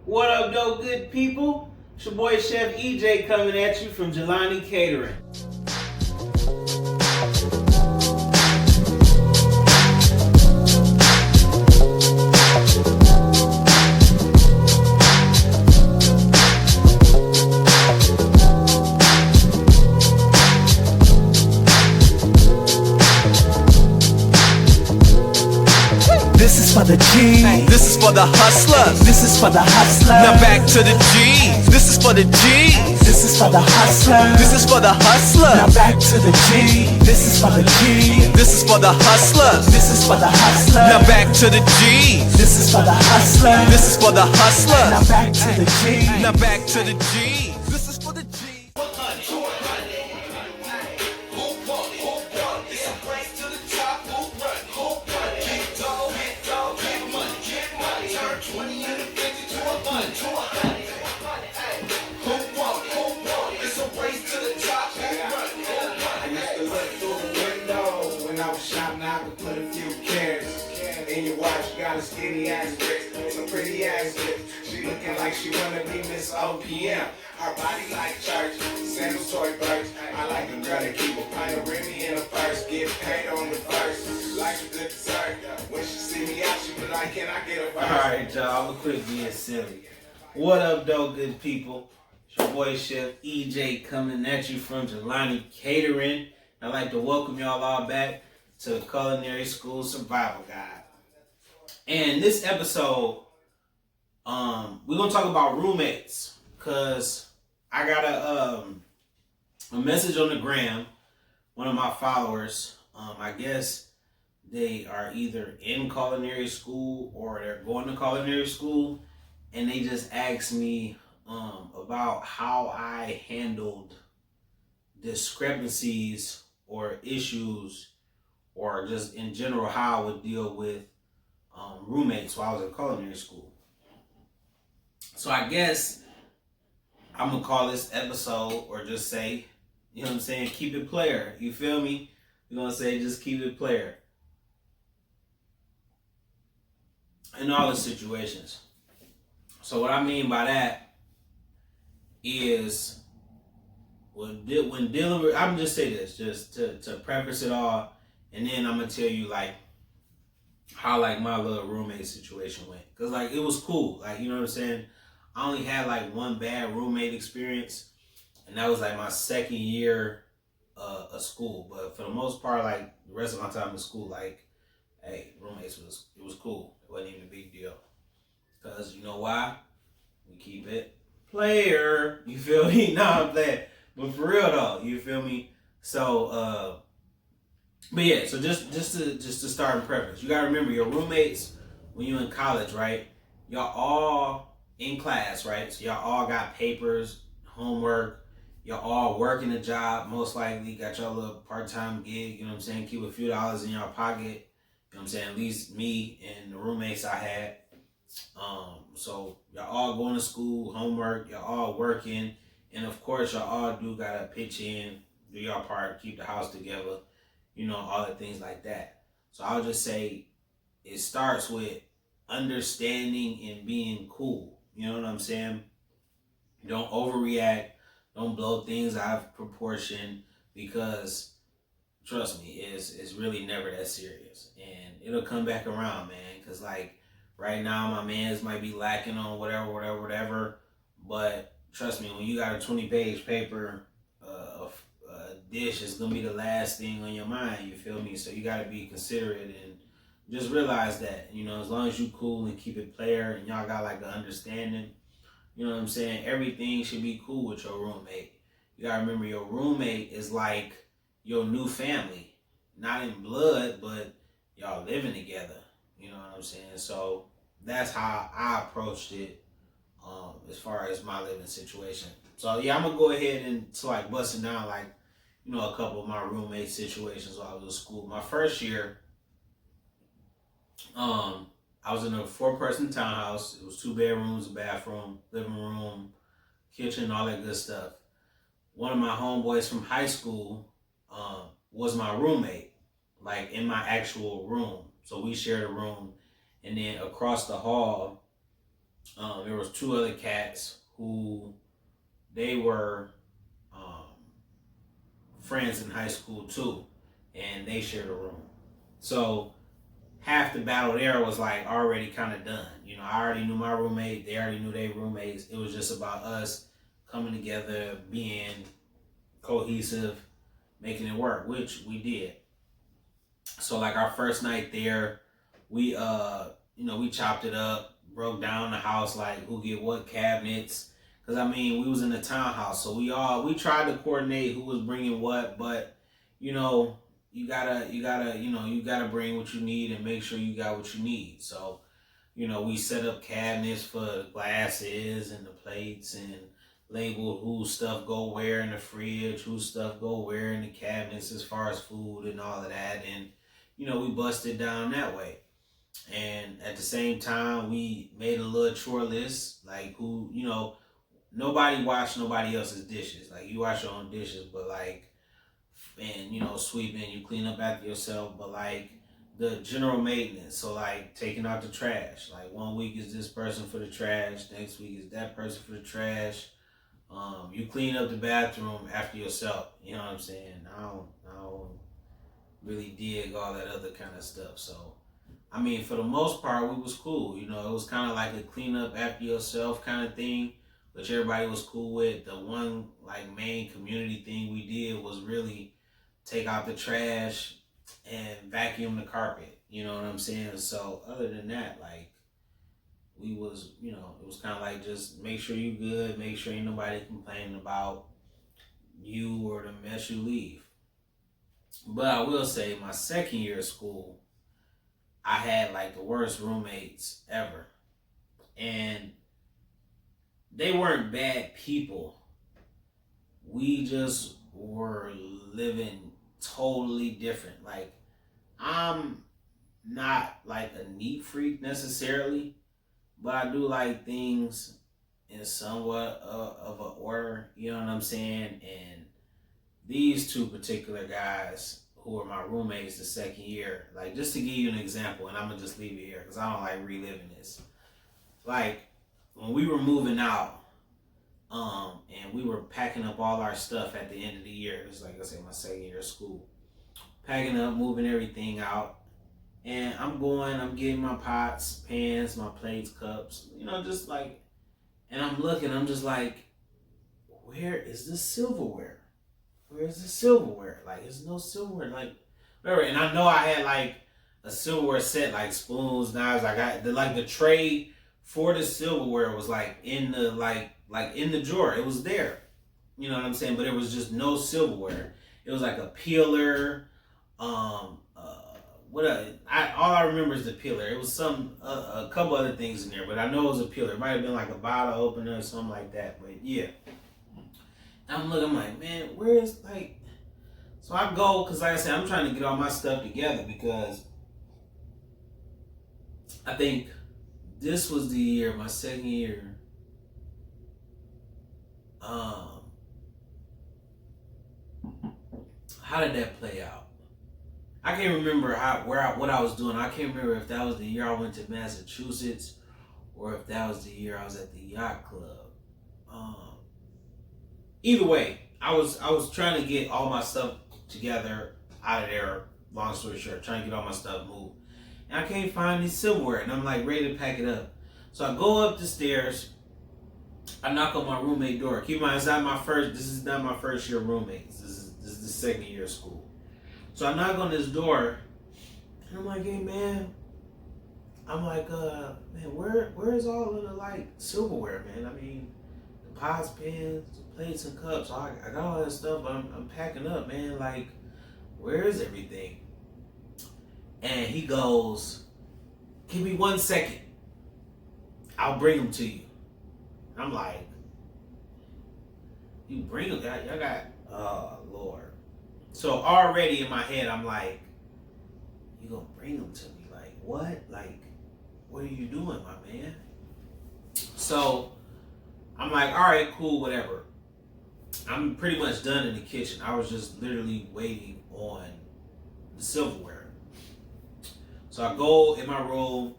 What up, though, good people? It's your boy Chef EJ coming at you from Jelani Catering. This is for the G's. This is for the hustlers. This is for the hustlers. Now back to the G's. This is for the G's. This is for the hustlers. This is for the hustlers. Now back to the G's. This is for the G's. This is for the hustlers. This is for the hustlers. Now back to the G's. This is for the hustlers. This is for the hustlers. Now back to the G's. Now back to the G's. This is for the G's. In your watch, you got a skinny ass wrist, some pretty ass lips. She looking like she wanna be Miss OPM. Her body like church, sandals toy birch. I like a girl that keep a pint of Remy in her purse. Get paid on the first, like a good dessert. When she see me out, she be like, can I get a verse? Alright, y'all, I'm gonna quit being silly. What up, though, good people? It's your boy Chef EJ coming at you from Jelani Catering. I'd like to welcome y'all all back to the Culinary School Survival Guide. And this episode, we're gonna talk about roommates, cause I got a message on the gram. One of my followers, I guess they are either in culinary school or they're going to culinary school, and they just asked me about how I handled discrepancies or issues, or just in general how I would deal with roommates while I was in culinary school. So I guess I'm gonna call this episode, or just say, you know what I'm saying, keep it player. You feel me? We're gonna say just keep it player in all the situations. So what I mean by that is when dealing with, I'm just say this just to preface it all, and then I'm gonna tell you like how like my little roommate situation went, cause like it was cool, like, you know what I'm saying. I only had like one bad roommate experience, and that was like my second year of school. But for the most part, like the rest of my time in school, like, hey, roommates was cool. It wasn't even a big deal, cause you know why? We keep it player. You feel me? Nah, I'm playing, but for real though, you feel me? So but yeah, so just to start in preference, you gotta remember your roommates when you're in college, right? Y'all all in class, right? So y'all all got papers, homework, y'all all working a job, most likely got y'all little part-time gig, you know what I'm saying? Keep a few dollars in your pocket, you know what I'm saying? At least me and the roommates I had. So y'all all going to school, homework, y'all all working, and of course y'all all do gotta pitch in, do your part, keep the house together. You know, all the things like that. So I'll just say it starts with understanding and being cool. You know what I'm saying? Don't overreact. Don't blow things out of proportion, because trust me, it's really never that serious. And it'll come back around, man. Because like right now, my mans might be lacking on whatever. But trust me, when you got a 20-page paper, dish is gonna be the last thing on your mind, you feel me? So you gotta be considerate and just realize that, you know, as long as you cool and keep it player and y'all got like an understanding, you know what I'm saying, everything should be cool with your roommate. You gotta remember your roommate is like your new family, not in blood, but y'all living together, you know what I'm saying? So that's how I approached it as far as my living situation. So yeah, I'm gonna go ahead and like bust it down like, you know, a couple of my roommate situations while I was in school. My first year, I was in a 4-person townhouse. It was 2 bedrooms, a bathroom, living room, kitchen, all that good stuff. One of my homeboys from high school was my roommate, like in my actual room. So we shared a room, and then across the hall There was two other cats who they were friends in high school too, and they shared a room. So half the battle there was like already kind of done. You know, I already knew my roommate, they already knew their roommates. It was just about us coming together, being cohesive, making it work, which we did. So like our first night there, we we chopped it up, broke down the house, like who get what cabinets. Cause I mean, we was in the townhouse, so we tried to coordinate who was bringing what, but you know, you gotta bring what you need and make sure you got what you need. So, you know, we set up cabinets for the glasses and the plates and labeled whose stuff go where in the fridge, whose stuff go where in the cabinets as far as food and all of that. And, you know, we busted down that way. And at the same time, we made a little chore list, like who, you know, nobody washed nobody else's dishes. Like you wash your own dishes, but like, and you know, sweeping, you clean up after yourself, but like the general maintenance. So like taking out the trash. Like 1 week is this person for the trash, next week is that person for the trash. You clean up the bathroom after yourself. You know what I'm saying? I don't really dig all that other kind of stuff. So I mean, for the most part, we was cool. You know, it was kind of like a clean up after yourself kind of thing, which everybody was cool with. The one like main community thing we did was really take out the trash and vacuum the carpet. You know what I'm saying? So other than that, like we was, you know, it was kind of like just make sure you good, make sure ain't nobody complaining about you or the mess you leave. But I will say my second year of school, I had like the worst roommates ever. And they weren't bad people. We just were living totally different. Like, I'm not like a neat freak necessarily, but I do like things in somewhat of an order. You know what I'm saying? And these two particular guys who were my roommates the second year, like just to give you an example, and I'm gonna just leave it here because I don't like reliving this. Like when we were moving out, and we were packing up all our stuff at the end of the year. It was like I said, my second year of school. Packing up, moving everything out. And I'm getting my pots, pans, my plates, cups, you know, just like, and I'm looking, I'm just like, where is the silverware? Where's the silverware? Like, there's no silverware. Like, whatever. And I know I had like a silverware set, like spoons, knives. I got the tray for the silverware was like in the like in the drawer. It was there. You know what I'm saying? But there was just no silverware. It was like a peeler. All I remember is the peeler. It was a couple other things in there, but I know it was a peeler. It might have been like a bottle opener or something like that. But yeah. I'm looking, I'm like, man, where's like, so I go, because like I said, I'm trying to get all my stuff together because I think this was the year, my second year, how did that play out? I can't remember what I was doing. I can't remember if that was the year I went to Massachusetts or if that was the year I was at the yacht club. Either way, I was trying to get all my stuff together out of there. Long story short, trying to get all my stuff moved, and I can't find any silverware, and I'm like ready to pack it up. So I go up the stairs. I knock on my roommate door. Keep in mind, this is not my first year roommates. This is the second year of school. So I knock on this door, and I'm like, hey man, man, where is all of the like silverware, man? I mean, the pots, pans, the plates and cups. I got all that stuff, but I'm packing up, man. Like, where is everything? And he goes, give me 1 second. I'll bring them to you. I'm like, you bring them? Y'all got, oh Lord. So already in my head, I'm like, you gonna bring them to me? Like, what? Like, what are you doing, my man? So I'm like, all right, cool, whatever. I'm pretty much done in the kitchen. I was just literally waiting on the silverware. So I go in my room,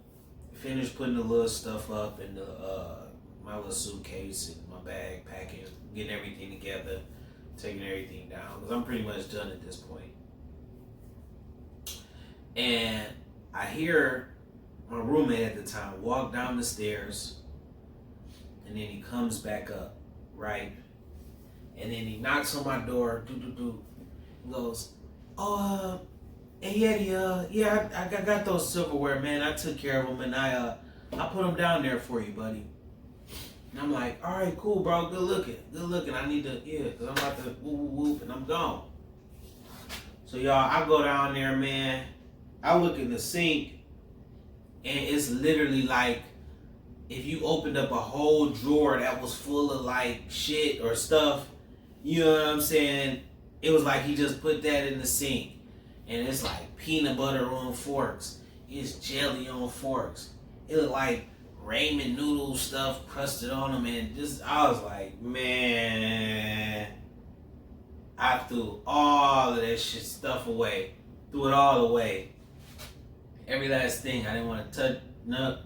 finished putting the little stuff up in the my little suitcase and my bag, packing, getting everything together, taking everything down, because I'm pretty much done at this point. And I hear my roommate at the time walk down the stairs, and then he comes back up, right? And then he knocks on my door, He goes, "Oh, hey Eddie, yeah, I got those silverware, man. I took care of them, and I put them down there for you, buddy." And I'm like, "All right, cool, bro. Good looking. I need to, because I'm about to whoop, and I'm gone." So y'all, I go down there, man. I look in the sink, and it's literally like if you opened up a whole drawer that was full of like shit or stuff. You know what I'm saying? It was like he just put that in the sink. And it's like peanut butter on forks. It's jelly on forks. It looked like ramen noodle stuff crusted on them. And just, I was like, man. I threw all of that shit stuff away. Threw it all away. Every last thing. I didn't want to touch nothing.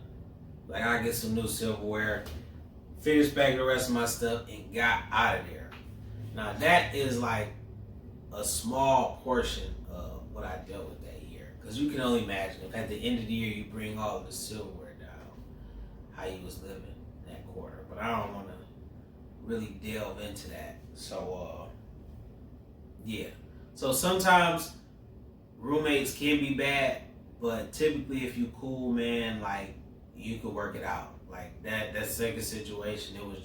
Like, I get some new silverware. Finished back the rest of my stuff and got out of there. Now, that is like a small portion of what I dealt with that year. Because you can only imagine if at the end of the year you bring all of the silverware down, how you was living that quarter. But I don't want to really delve into that. So, yeah. So sometimes roommates can be bad, but typically if you cool, man, like, you could work it out. Like, that second situation, it was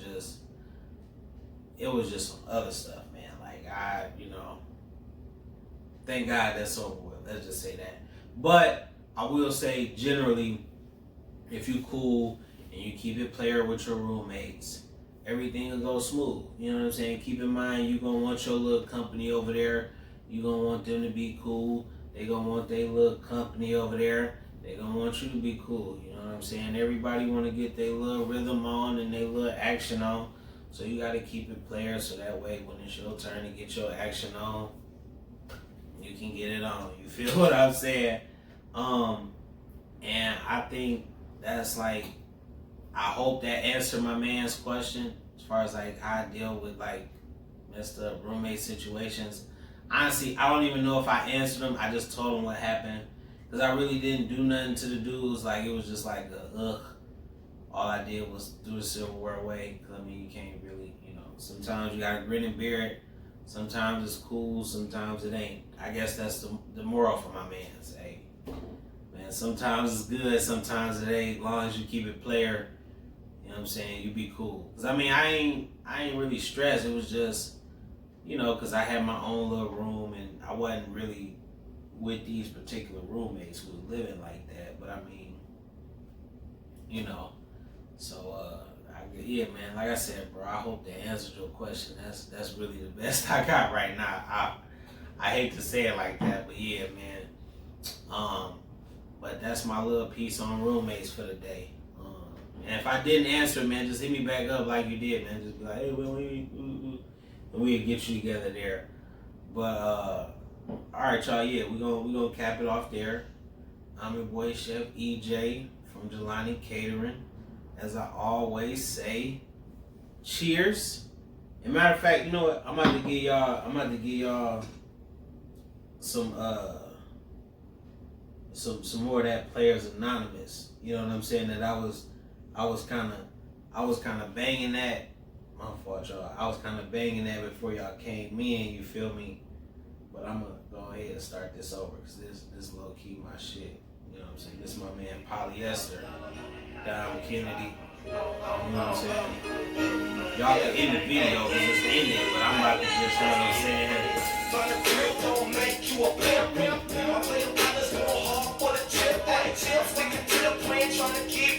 just some other stuff, man. Like, thank God that's over with. Let's just say that. But I will say, generally, if you cool and you keep it player with your roommates, everything will go smooth. You know what I'm saying? Keep in mind, you're going to want your little company over there. You're going to want them to be cool. They're going to want their little company over there. They're going to want you to be cool. You know what I'm saying? Everybody want to get their little rhythm on and their little action on. So you got to keep it player so that way when it's your turn to get your action on, you can get it on. You feel what I'm saying? And I think that's like, I hope that answered my man's question as far as like how I deal with like messed up roommate situations. Honestly, I don't even know if I answered him. I just told him what happened because I really didn't do nothing to the dudes. Like, it was just like all I did was do the silverware away. Cause I mean, you can't really, sometimes you gotta grin and bear it. Sometimes it's cool, sometimes it ain't. I guess that's the moral for my man's. Hey, man, sometimes it's good, sometimes it ain't. As long as you keep it player, you know what I'm saying, you be cool. Cause I mean, I ain't really stressed. It was just, cause I had my own little room and I wasn't really with these particular roommates who were living like that. But I mean, so yeah, man. Like I said, bro, I hope that answered your question. That's really the best I got right now. I hate to say it like that, but yeah, man. But that's my little piece on roommates for the day. And if I didn't answer, man, just hit me back up like you did, man. Just be like, hey, we'll get you together there. But all right, y'all. Yeah, we gonna cap it off there. I'm your boy Chef EJ from Jelani Catering. As I always say, cheers. And matter of fact, you know what? I'm about to give y'all some more of that Players Anonymous. You know what I'm saying? That I was kind of banging that. My fault, y'all. I was kind of banging that before y'all came in. You feel me? But I'm gonna go ahead and start this over because this low key my shit. You know what I'm saying? This is my man Polyester down Kennedy. You know what I'm saying? Y'all can end the video because it's ended, but I'm about to just, you know what I'm saying? Don't make you a player, player, player. I play the brothers more hard for the chip, that chip, sticking to the plan, trying to keep